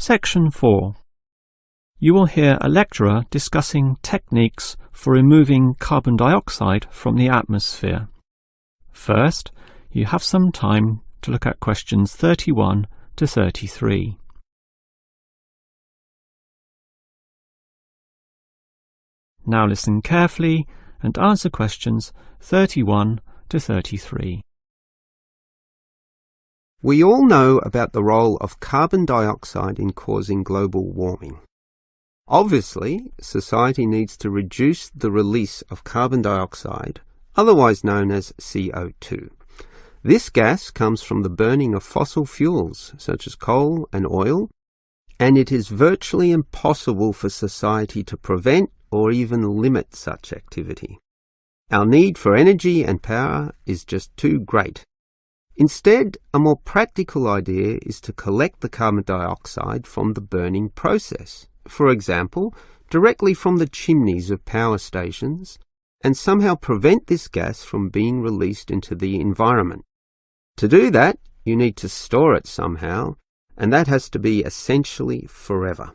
Section 4. You will hear a lecturer discussing techniques for removing carbon dioxide from the atmosphere. First, you have some time to look at questions 31 to 33. Now listen carefully and answer questions 31 to 33. We all know about the role of carbon dioxide in causing global warming. Obviously, society needs to reduce the release of carbon dioxide, otherwise known as CO2. This gas comes from the burning of fossil fuels, such as coal and oil, and it is virtually impossible for society to prevent or even limit such activity. Our need for energy and power is just too great. Instead, a more practical idea is to collect the carbon dioxide from the burning process, for example, directly from the chimneys of power stations, and somehow prevent this gas from being released into the environment. To do that, you need to store it somehow, and that has to be essentially forever.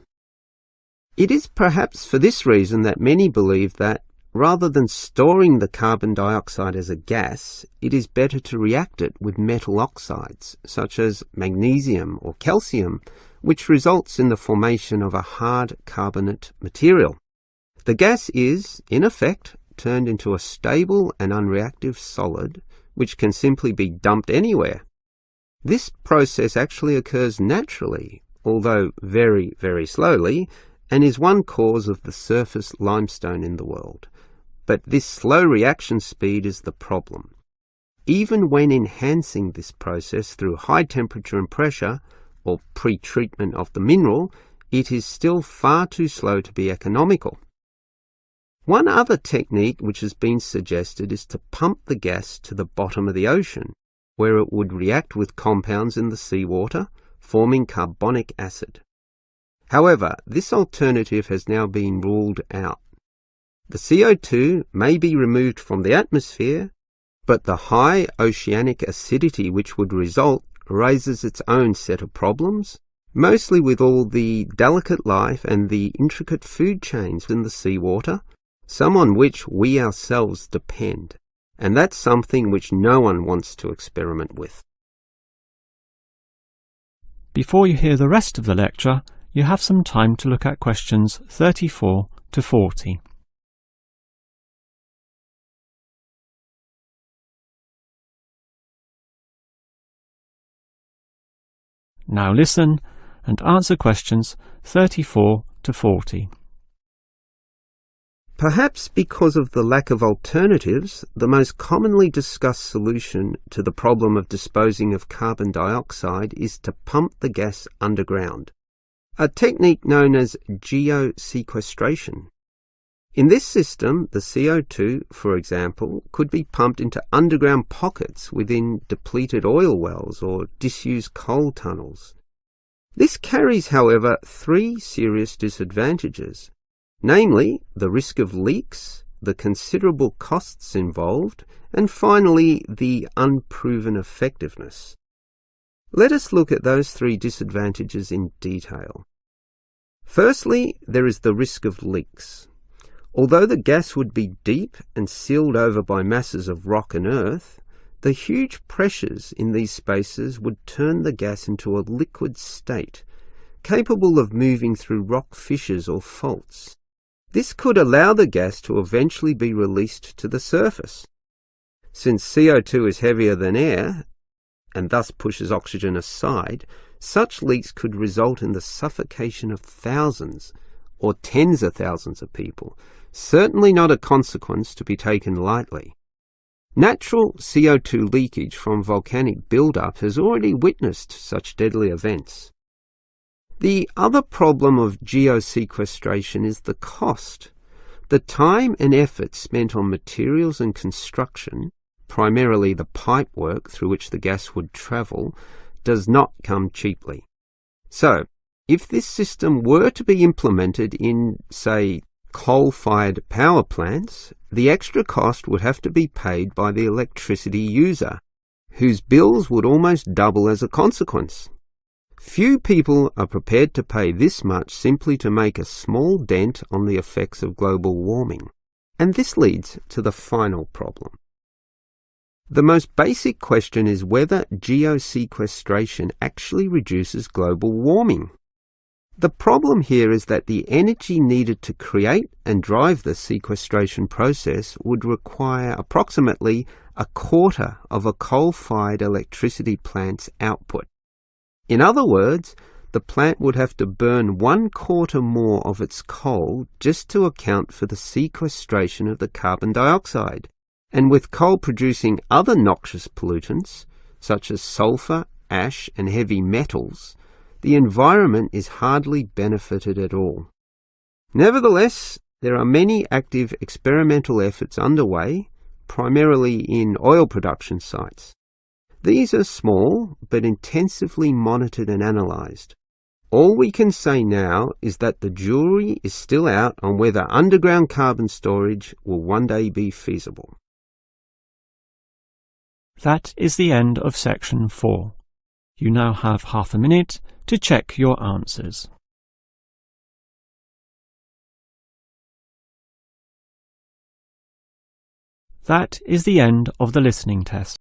It is perhaps for this reason that many believe that, rather than storing the carbon dioxide as a gas, it is better to react it with metal oxides, such as magnesium or calcium, which results in the formation of a hard carbonate material. The gas is, in effect, turned into a stable and unreactive solid, which can simply be dumped anywhere. This process actually occurs naturally, although very, very slowly, and is one cause of the surface limestone in the world. But this slow reaction speed is the problem. Even when enhancing this process through high temperature and pressure, or pre-treatment of the mineral, it is still far too slow to be economical. One other technique which has been suggested is to pump the gas to the bottom of the ocean, where it would react with compounds in the seawater, forming carbonic acid. However, this alternative has now been ruled out. The CO2 may be removed from the atmosphere, but the high oceanic acidity which would result raises its own set of problems, mostly with all the delicate life and the intricate food chains in the seawater, some on which we ourselves depend, and that's something which no one wants to experiment with. Before you hear the rest of the lecture, you have some time to look at questions 34 to 40. Now listen and answer questions 34 to 40. Perhaps because of the lack of alternatives, the most commonly discussed solution to the problem of disposing of carbon dioxide is to pump the gas underground, a technique known as geosequestration. In this system, the CO2, for example, could be pumped into underground pockets within depleted oil wells or disused coal tunnels. This carries, however, three serious disadvantages, namely the risk of leaks, the considerable costs involved, and finally the unproven effectiveness. Let us look at those three disadvantages in detail. Firstly, there is the risk of leaks. Although the gas would be deep and sealed over by masses of rock and earth, the huge pressures in these spaces would turn the gas into a liquid state, capable of moving through rock fissures or faults. This could allow the gas to eventually be released to the surface. Since CO2 is heavier than air, and thus pushes oxygen aside, such leaks could result in the suffocation of thousands or tens of thousands of people, certainly not a consequence to be taken lightly. Natural CO2 leakage from volcanic buildup has already witnessed such deadly events. The other problem of geosequestration is the cost. The time and effort spent on materials and construction, primarily the pipework through which the gas would travel, does not come cheaply. So, if this system were to be implemented in, say, coal-fired power plants, the extra cost would have to be paid by the electricity user, whose bills would almost double as a consequence. Few people are prepared to pay this much simply to make a small dent on the effects of global warming. And this leads to the final problem. The most basic question is whether geosequestration actually reduces global warming. The problem here is that the energy needed to create and drive the sequestration process would require approximately a quarter of a coal-fired electricity plant's output. In other words, the plant would have to burn 1/4 more of its coal just to account for the sequestration of the carbon dioxide. And with coal producing other noxious pollutants, such as sulfur, ash, and heavy metals, the environment is hardly benefited at all. Nevertheless, there are many active experimental efforts underway, primarily in oil production sites. These are small, but intensively monitored and analysed. All we can say now is that the jury is still out on whether underground carbon storage will one day be feasible. That is the end of section 4. You now have half a minute to check your answers. That is the end of the listening test.